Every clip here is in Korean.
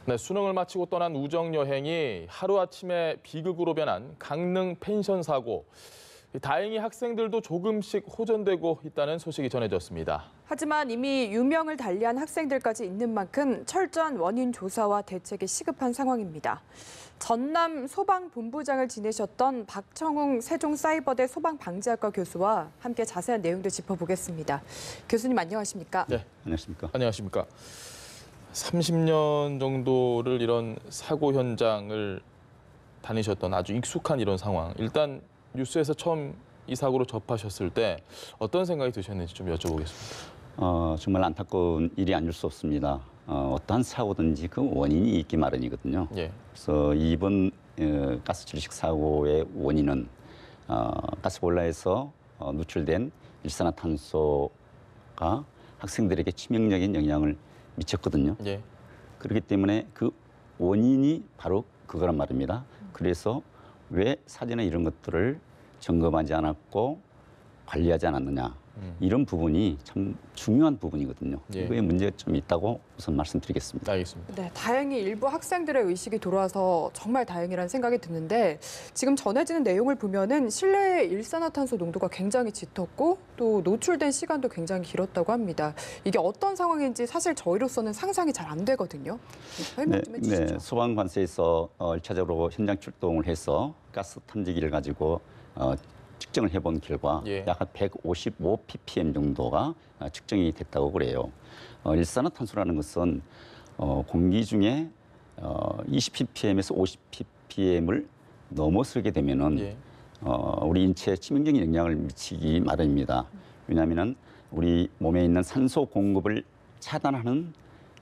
네, 수능을 마치고 떠난 우정 여행이 하루아침에 비극으로 변한 강릉 펜션 사고. 다행히 학생들도 조금씩 호전되고 있다는 소식이 전해졌습니다. 하지만 이미 유명을 달리한 학생들까지 있는 만큼 철저한 원인 조사와 대책이 시급한 상황입니다. 전남 소방본부장을 지내셨던 박청웅 세종사이버대 소방방재학과 교수와 함께 자세한 내용들 짚어보겠습니다. 교수님 안녕하십니까? 네, 안녕하십니까? 안녕하십니까? 30년 정도를 이런 사고 현장을 다니셨던 아주 익숙한 이런 상황. 일단 뉴스에서 처음 이 사고로 접하셨을 때 어떤 생각이 드셨는지 좀 여쭤보겠습니다. 정말 안타까운 일이 아닐 수 없습니다. 어떠한 사고든지 그 원인이 있기 마련이거든요. 예. 그래서 이번 가스 질식 사고의 원인은 가스보일러에서 누출된 일산화탄소가 학생들에게 치명적인 영향을 미쳤거든요. 예. 그렇기 때문에 그 원인이 바로 그거란 말입니다. 그래서 왜 사전에 이런 것들을 점검하지 않았고 관리하지 않았느냐. 이런 부분이 참 중요한 부분이거든요. 예. 이거에 문제가 좀 있다고 우선 말씀드리겠습니다. 알겠습니다. 네, 다행히 일부 학생들의 의식이 돌아와서 정말 다행이라는 생각이 드는데 지금 전해지는 내용을 보면은 실내의 일산화탄소 농도가 굉장히 짙었고 또 노출된 시간도 굉장히 길었다고 합니다. 이게 어떤 상황인지 사실 저희로서는 상상이 잘 안 되거든요. 설명 좀 해주시죠. 네, 소방관서에서 1차적으로 현장 출동을 해서 가스 탐지기를 가지고 측정을 해본 결과 예. 약 155 ppm 정도가 측정이 됐다고 그래요. 일산화탄소라는 것은 공기 중에 20 ppm에서 50 ppm을 넘어서게 되면은 예. 우리 인체에 치명적인 영향을 미치기 마련입니다. 왜냐하면 우리 몸에 있는 산소 공급을 차단하는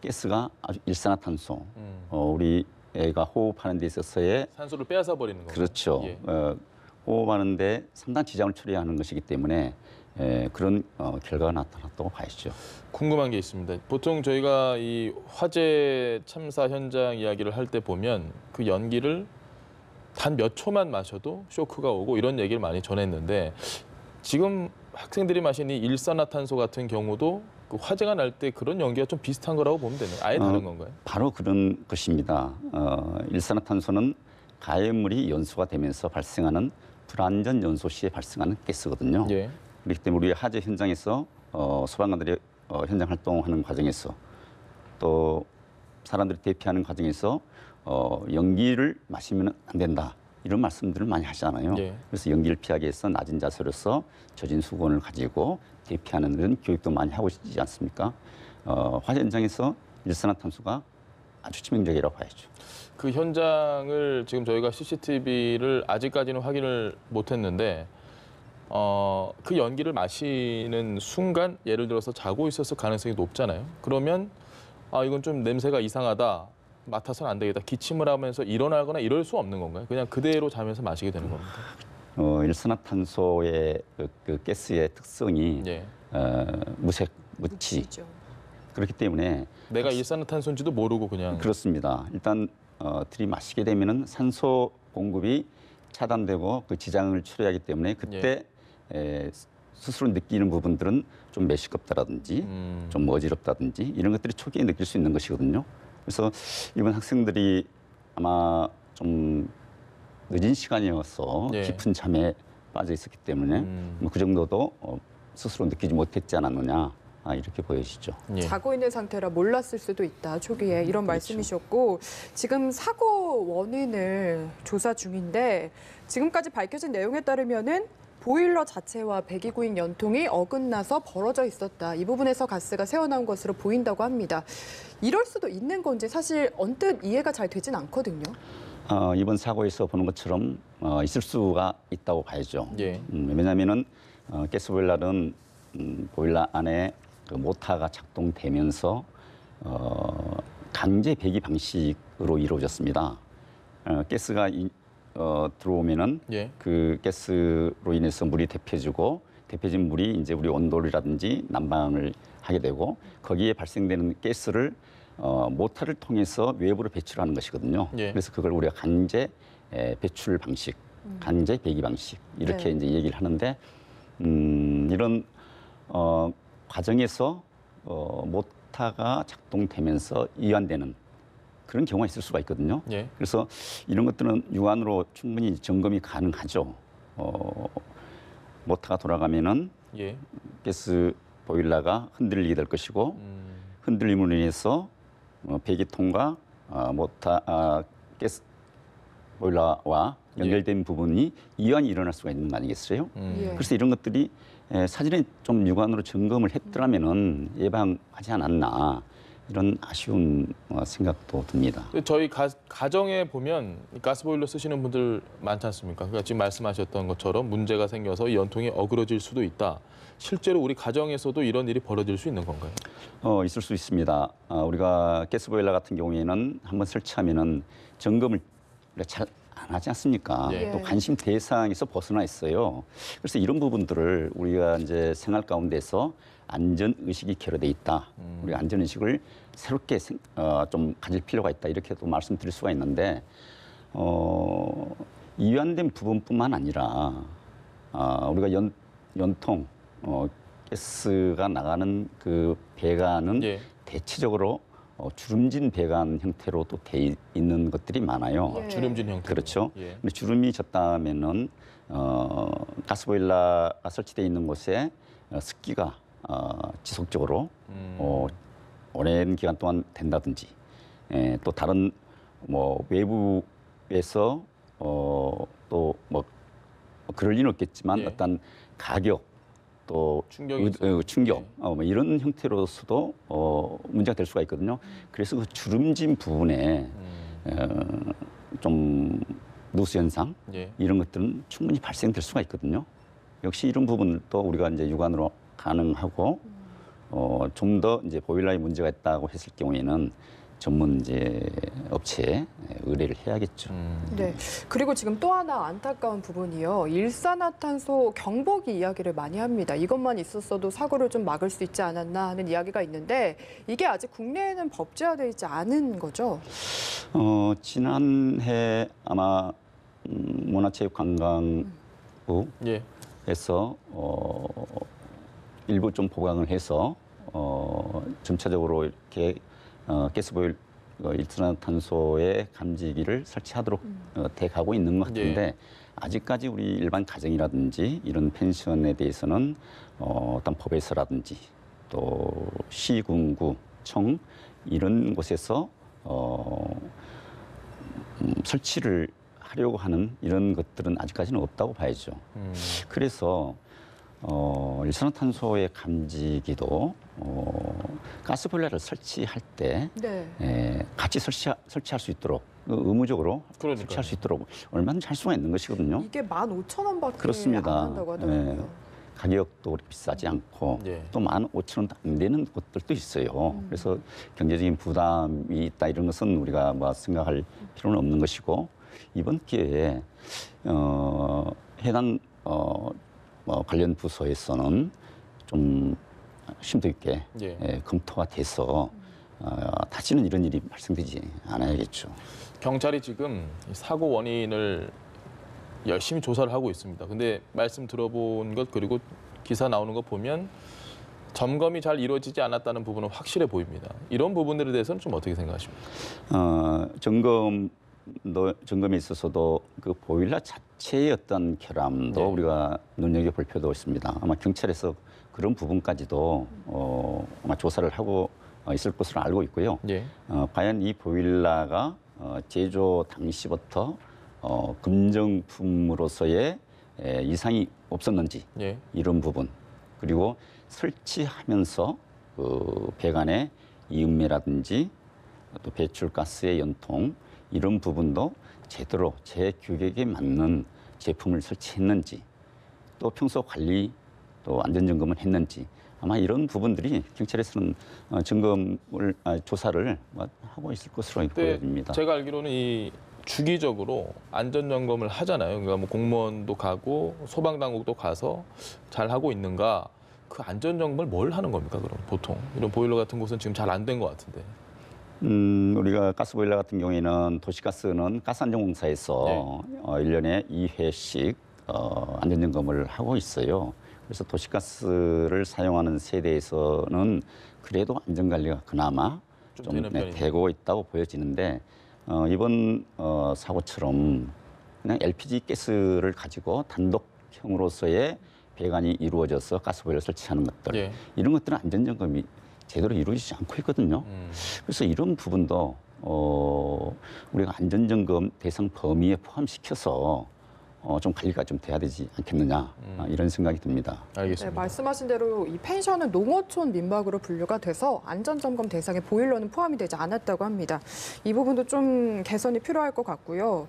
가스가 아주 일산화탄소. 우리 애가 호흡하는 데 있어서의 산소를 빼앗아 버리는 거죠. 그렇죠. 예. 호흡하는데 상당한 지장을 초래하는 것이기 때문에 그런 결과가 나타났다고 봐야죠. 궁금한 게 있습니다. 보통 저희가 이 화재 참사 현장 이야기를 할 때 보면 그 연기를 단 몇 초만 마셔도 쇼크가 오고 이런 얘기를 많이 전했는데 지금 학생들이 마신 이 일산화탄소 같은 경우도 그 화재가 날 때 그런 연기가 좀 비슷한 거라고 보면 되나요? 아예 다른 건가요? 바로 그런 것입니다. 일산화탄소는 가해물이 연소가 되면서 발생하는 불안전 연소 시에 발생하는 가스거든요. 예. 그렇기 때문에 우리 화재 현장에서 소방관들이 현장 활동하는 과정에서 또 사람들이 대피하는 과정에서 연기를 마시면 안 된다. 이런 말씀들을 많이 하잖아요. 예. 그래서 연기를 피하기 위해서 낮은 자세로서 젖은 수건을 가지고 대피하는 그런 교육도 많이 하고 있지 않습니까? 화재 현장에서 일산화탄소가 아주 치명적이라고 봐야죠. 그 현장을 지금 저희가 CCTV를 아직까지는 확인을 못했는데 그 연기를 마시는 순간 예를 들어서 자고 있었을 가능성이 높잖아요. 그러면 이건 좀 냄새가 이상하다. 맡아서는 안 되겠다. 기침을 하면서 일어나거나 이럴 수 없는 건가요? 그냥 그대로 자면서 마시게 되는 겁니다. 일산화탄소의 그 가스의 특성이 예. 무색, 무치. 묻히죠. 그렇기 때문에 내가 일산화탄소인지도 모르고 그냥 그렇습니다. 일단 들이마시게 되면은 산소 공급이 차단되고 그 지장을 초래하기 때문에 그때 스스로 느끼는 부분들은 좀 메시껍다라든지 좀 어지럽다든지 이런 것들이 초기에 느낄 수 있는 것이거든요. 그래서 이번 학생들이 아마 좀 늦은 시간이어서 예. 깊은 잠에 빠져 있었기 때문에 그 정도도 스스로 느끼지 못했지 않았느냐 이렇게 보여지죠. 예. 자고 있는 상태라 몰랐을 수도 있다. 초기에 이런 말씀이셨고 지금 사고 원인을 조사 중인데 지금까지 밝혀진 내용에 따르면은 보일러 자체와 배기구인 연통이 어긋나서 벌어져 있었다. 이 부분에서 가스가 새어나온 것으로 보인다고 합니다. 이럴 수도 있는 건지 사실 언뜻 이해가 잘 되진 않거든요. 이번 사고에서 보는 것처럼 있을 수가 있다고 봐야죠. 예. 왜냐하면은 가스보일러는 보일러 안에 그 모터가 작동되면서 강제 배기 방식으로 이루어졌습니다. 가스가 들어오면은 예. 그 가스로 인해서 물이 데펴지고 데펴진 물이 이제 우리 온돌이라든지 난방을 하게 되고 거기에 발생되는 가스를 모터를 통해서 외부로 배출하는 것이거든요. 예. 그래서 그걸 우리가 강제 배출 방식, 강제 배기 방식 이렇게 네. 이제 얘기를 하는데 이런 과정에서 모터가 작동되면서 이완되는 그런 경우가 있을 수가 있거든요. 예. 그래서 이런 것들은 육안으로 충분히 점검이 가능하죠. 모터가 돌아가면은 예. 가스 보일러가 흔들리게 될 것이고 흔들림으로 인해서 배기통과 모터 가스 보일러와 연결된 부분이 이완이 일어날 수가 있는 거 아니겠어요? 예. 그래서 이런 것들이 사전에 좀 육안으로 점검을 했더라면은 예방하지 않았나 이런 아쉬운 생각도 듭니다. 근데 저희 가정에 보면 가스보일러 쓰시는 분들 많지 않습니까? 그러니까 지금 말씀하셨던 것처럼 문제가 생겨서 이 연통이 어그러질 수도 있다. 실제로 우리 가정에서도 이런 일이 벌어질 수 있는 건가요? 있을 수 있습니다. 우리가 가스보일러 같은 경우에는 한번 설치하면은 점검을 잘 안 하지 않습니까? 예. 또 관심 대상에서 벗어나 있어요. 그래서 이런 부분들을 우리가 이제 생활 가운데서 안전 의식이 결여돼 있다. 우리 안전 의식을 새롭게 좀 가질 필요가 있다. 이렇게도 말씀드릴 수가 있는데 이완된 부분뿐만 아니라 우리가 연통 가스가 나가는 그 배관은 예. 대체적으로 주름진 배관 형태로 또 돼 있는 것들이 많아요. 예. 주름진 형태. 그렇죠. 예. 근데 주름이 졌다면은 가스보일러가 설치되어 있는 곳에 습기가 지속적으로 오랜 기간 동안 된다든지 또 다른 뭐 외부에서 또 뭐 그럴 리는 없겠지만 예. 어떤 가격 또 충격이 있어요. 충격 뭐 이런 형태로서도 문제가 될 수가 있거든요. 그래서 그 주름진 부분에 좀 누수 현상 예. 이런 것들은 충분히 발생될 수가 있거든요. 역시 이런 부분도 우리가 이제 육안으로 가능하고 좀 더 이제 보일러에 문제가 있다고 했을 경우에는 전문 이제 업체에 의뢰를 해야겠죠. 네. 그리고 지금 또 하나 안타까운 부분이요. 일산화탄소 경보기 이야기를 많이 합니다. 이것만 있었어도 사고를 좀 막을 수 있지 않았나 하는 이야기가 있는데 이게 아직 국내에는 법제화되어 있지 않은 거죠? 지난해 아마 문화체육관광부에서 예. 일부 좀 보강을 해서 점차적으로 이렇게 가스보일 일산화탄소의 감지기를 설치하도록 돼 가고 있는 것 같은데 아직까지 우리 일반 가정이라든지 이런 펜션에 대해서는 어떤 법에서라든지 또 시군구 청 이런 곳에서 설치를 하려고 하는 이런 것들은 아직까지는 없다고 봐야죠. 그래서 일산화탄소의 감지기도 가스보일러를 설치할 때 네. 같이 설치할 수 있도록 의무적으로 그러니까요. 설치할 수 있도록 얼마든지 할 수가 있는 것이거든요. 이게 15,000원밖에 그렇습니다. 안 한다고 하더라고요. 가격도 그렇게 비싸지 않고 예. 또 15,000원도 안 되는 곳들도 있어요. 그래서 경제적인 부담이 있다 이런 것은 우리가 뭐 생각할 필요는 없는 것이고 이번 기회에 해당 관련 부서에서는 좀 심도 있게 검토가 돼서 다시는 이런 일이 발생되지 않아야겠죠. 경찰이 지금 사고 원인을 열심히 조사를 하고 있습니다. 근데 말씀 들어본 것 그리고 기사 나오는 거 보면 점검이 잘 이루어지지 않았다는 부분은 확실해 보입니다. 이런 부분들에 대해서는 좀 어떻게 생각하십니까? 점검에 있어서도 그 보일러 자체의 어떤 결함도 네. 우리가 눈여겨볼 필요도 있습니다. 아마 경찰에서 그런 부분까지도 아마 조사를 하고 있을 것으로 알고 있고요. 예. 과연 이 보일러가 제조 당시부터 금정품으로서의 이상이 없었는지 예. 이런 부분 그리고 설치하면서 그 배관의 이음매라든지 또 배출가스의 연통 이런 부분도 제대로 제 규격에 맞는 제품을 설치했는지 또 평소 관리 또 안전점검을 했는지 아마 이런 부분들이 경찰에서는 조사를 하고 있을 것으로 보여집니다. 제가 알기로는 이 주기적으로 안전점검을 하잖아요. 그러니까 뭐 공무원도 가고 소방당국도 가서 잘 하고 있는가? 그 안전점검을 뭘 하는 겁니까? 그럼 보통 이런 보일러 같은 곳은 지금 잘 안 된 것 같은데. 우리가 가스보일러 같은 경우에는 도시가스는 가스안전공사에서 1년에 2회씩 안전점검을 하고 있어요. 그래서 도시가스를 사용하는 세대에서는 그래도 안전관리가 그나마 좀 좀 되는 편이죠. 되고 있다고 보여지는데 이번 사고처럼 그냥 LPG 가스를 가지고 단독형으로서의 배관이 이루어져서 가스보일러 설치하는 것들 예. 이런 것들은 안전점검이 제대로 이루어지지 않고 있거든요. 그래서 이런 부분도 우리가 안전점검 대상 범위에 포함시켜서 좀 관리가 좀 돼야 되지 않겠느냐 이런 생각이 듭니다. 네, 알겠습니다. 말씀하신 대로 이 펜션은 농어촌 민박으로 분류가 돼서 안전점검 대상에 보일러는 포함이 되지 않았다고 합니다. 이 부분도 좀 개선이 필요할 것 같고요.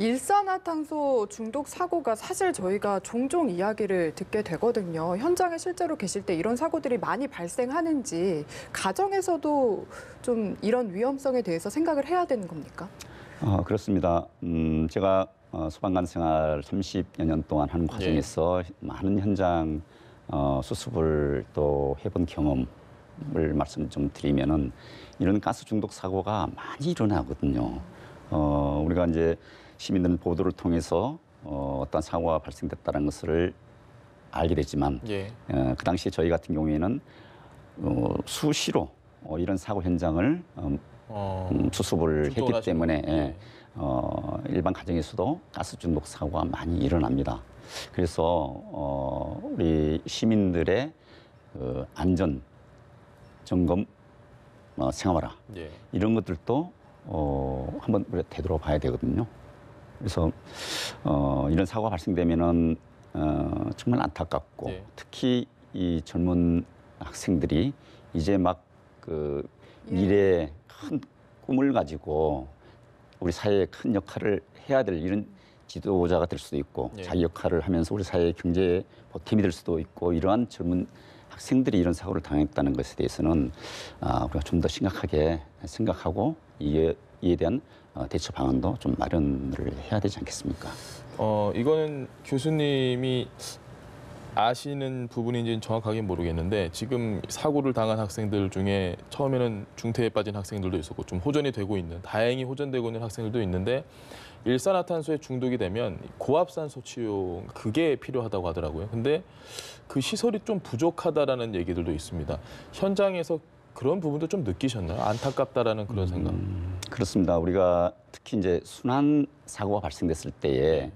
일산화탄소 중독 사고가 사실 저희가 종종 이야기를 듣게 되거든요. 현장에 실제로 계실 때 이런 사고들이 많이 발생하는지 가정에서도 좀 이런 위험성에 대해서 생각을 해야 되는 겁니까? 그렇습니다. 제가 소방관 생활 30여 년 동안 하는 과정에서 많은 현장 수습을 또 해본 경험을 말씀 좀 드리면은 이런 가스 중독 사고가 많이 일어나거든요. 우리가 이제 시민들은 보도를 통해서 어떤 사고가 발생됐다는 것을 알게 됐지만 예. 그 당시 저희 같은 경우에는 수시로 이런 사고 현장을 수습을 했기 출동을 때문에 하시는 거군요. 일반 가정에서도 가스 중독 사고가 많이 일어납니다. 그래서 우리 시민들의 그 안전 점검 생활화 예. 이런 것들도 한번 우리가 되돌아봐야 되거든요. 그래서 이런 사고가 발생되면은 정말 안타깝고 예. 특히 이 젊은 학생들이 이제 막 그 미래의 큰 꿈을 가지고 우리 사회에 큰 역할을 해야 될 이런 지도자가 될 수도 있고 예. 자기 역할을 하면서 우리 사회의 경제에 보탬이 될 수도 있고 이러한 젊은 학생들이 이런 사고를 당했다는 것에 대해서는 우리가 좀 더 심각하게 생각하고 이에 대한 대처 방안도 좀 마련을 해야 되지 않겠습니까? 이거는 교수님이 아시는 부분인지는 정확하게 모르겠는데 지금 사고를 당한 학생들 중에 처음에는 중태에 빠진 학생들도 있었고 좀 호전이 되고 있는 다행히 호전되고 있는 학생들도 있는데 일산화탄소에 중독이 되면 고압산소 치료 그게 필요하다고 하더라고요. 근데 그 시설이 좀 부족하다라는 얘기들도 있습니다. 현장에서 그런 부분도 좀 느끼셨나요? 안타깝다라는 그런 생각. 그렇습니다. 우리가 특히 이제 순환 사고가 발생됐을 때에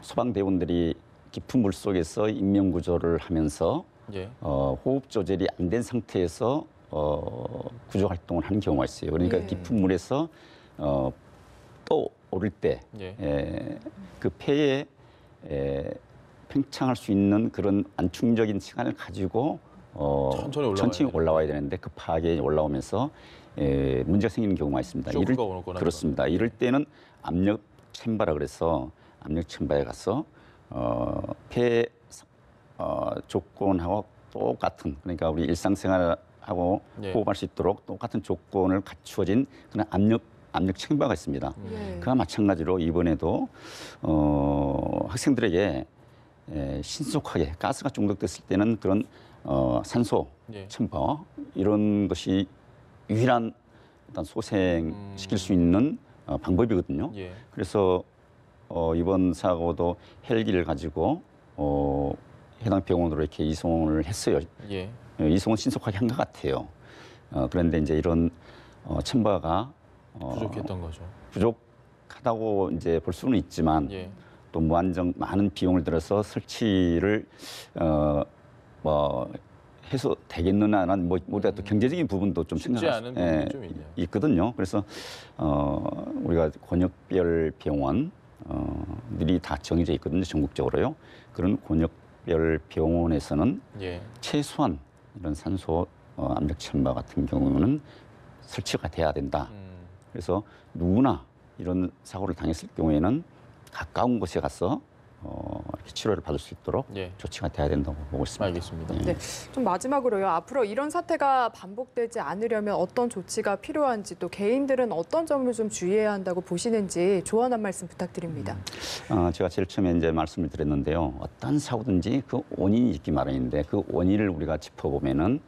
소방대원들이 깊은 물 속에서 인명 구조를 하면서 예. 호흡 조절이 안 된 상태에서 구조 활동을 하는 경우가 있어요. 그러니까 예. 깊은 물에서 또 오를 때 예. 그 폐에 팽창할 수 있는 그런 안충적인 시간을 가지고 천천히 올라와야 되는데 급하게 올라오면서 문제가 생기는 경우가 있습니다. 쇼크가 오거나 그렇습니다. 이럴 때는 압력 챔버라 그래서 압력 챔버에 가서 폐 조건하고 똑같은 그러니까 우리 일상생활하고 예. 호흡할 수 있도록 똑같은 조건을 갖추어진 그런 압력 챔버가 있습니다. 예. 그와 마찬가지로 이번에도 학생들에게 신속하게 가스가 중독됐을 때는 그런 산소 예. 챔버 이런 것이 유일한 어떤 소생시킬 수 있는 방법이거든요. 예. 그래서 이번 사고도 헬기를 가지고 해당 병원으로 이렇게 이송을 했어요. 예. 이송은 신속하게 한 것 같아요. 그런데 이제 이런 챔버가 부족했던 거죠. 부족하다고 이제 볼 수는 있지만 예. 또 무한정 많은 비용을 들여서 설치를 해서 되겠느냐는 뭐다 또 경제적인 부분도 좀 쉽지 생각할 않은 부분이 좀 있네요. 있거든요. 그래서 우리가 권역별 병원들이 다 정해져 있거든요. 전국적으로요. 그런 권역별 병원에서는 예. 최소한 이런 산소 압력 챔버 같은 경우는 설치가 돼야 된다. 그래서 누구나 이런 사고를 당했을 경우에는 가까운 곳에 가서 이렇게 치료를 받을 수 있도록 예. 조치가 돼야 된다고 보고 있습니다. 알겠습니다. 네, 좀 마지막으로요. 앞으로 이런 사태가 반복되지 않으려면 어떤 조치가 필요한지 또 개인들은 어떤 점을 좀 주의해야 한다고 보시는지 조언 한 말씀 부탁드립니다. 제가 제일 처음에 이제 말씀을 드렸는데요. 어떤 사고든지 그 원인이 있기 마련인데 그 원인을 우리가 짚어보면은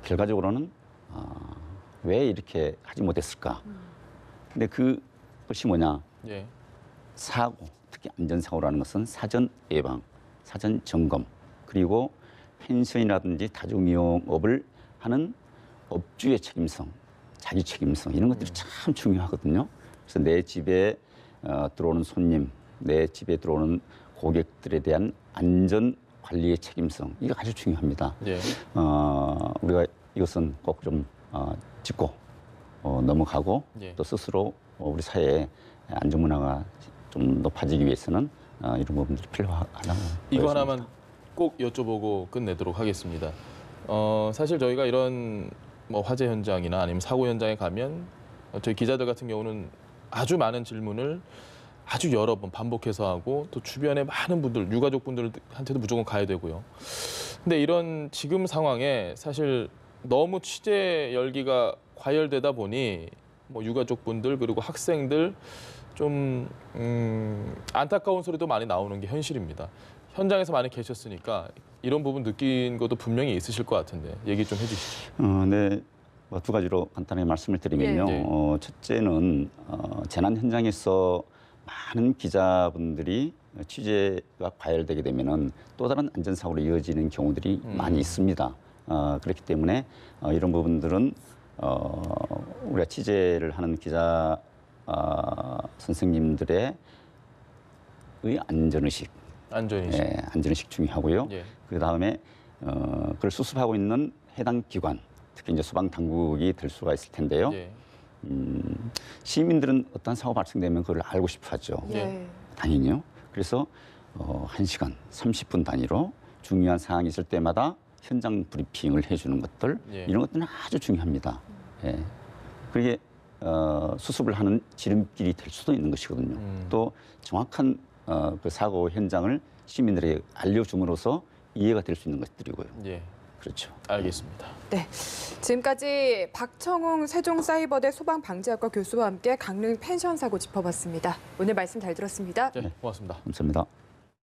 결과적으로는 왜 이렇게 하지 못했을까? 근데 그것이 뭐냐? 예. 사고, 특히 안전사고라는 것은 사전 예방, 사전 점검, 그리고 펜션이라든지 다중이용업을 하는 업주의 책임성, 자기 책임성 이런 것들이 참 중요하거든요. 그래서 내 집에 들어오는 손님, 내 집에 들어오는 고객들에 대한 안전 관리의 책임성 이거 아주 중요합니다. 예. 우리가 이것은 꼭 좀 짚고 넘어가고 예. 또 스스로 우리 사회의 안전 문화가 좀 높아지기 위해서는 이런 부분들이 필요하다. 이거 하나만 꼭 여쭤보고 끝내도록 하겠습니다. 사실 저희가 이런 뭐 화재 현장이나 아니면 사고 현장에 가면 저희 기자들 같은 경우는 아주 많은 질문을 아주 여러 번 반복해서 하고 또 주변에 많은 분들, 유가족 분들한테도 무조건 가야 되고요. 근데 이런 지금 상황에 사실 너무 취재 열기가 과열되다 보니 뭐 유가족 분들 그리고 학생들 좀 안타까운 소리도 많이 나오는 게 현실입니다. 현장에서 많이 계셨으니까 이런 부분 느낀 것도 분명히 있으실 것 같은데 얘기 좀 해주시죠. 네, 뭐 두 가지로 간단하게 말씀을 드리면요. 예. 첫째는 재난 현장에서 많은 기자분들이 취재가 과열되게 되면은 또 다른 안전사고로 이어지는 경우들이 많이 있습니다. 그렇기 때문에 이런 부분들은 우리가 취재를 하는 기자 선생님들의 안전의식, 안전이시. 예, 안전의식 중요하고요. 예. 그 다음에 그걸 수습하고 있는 해당 기관, 특히 이제 소방 당국이 될 수가 있을 텐데요. 예. 시민들은 어떤 사고 발생되면 그걸 알고 싶어하죠. 예. 당연히요. 그래서 1시간 30분 단위로 중요한 사항이 있을 때마다 현장 브리핑을 해주는 것들 예. 이런 것들은 아주 중요합니다. 예. 그게 수습을 하는 지름길이 될 수도 있는 것이거든요. 또 정확한 그 사고 현장을 시민들에게 알려줌으로써 이해가 될 수 있는 것들이고요. 예. 그렇죠. 알겠습니다. 네, 지금까지 박청웅 세종사이버대 소방방재학과 교수와 함께 강릉 펜션 사고 짚어봤습니다. 오늘 말씀 잘 들었습니다. 네, 고맙습니다. 감사합니다.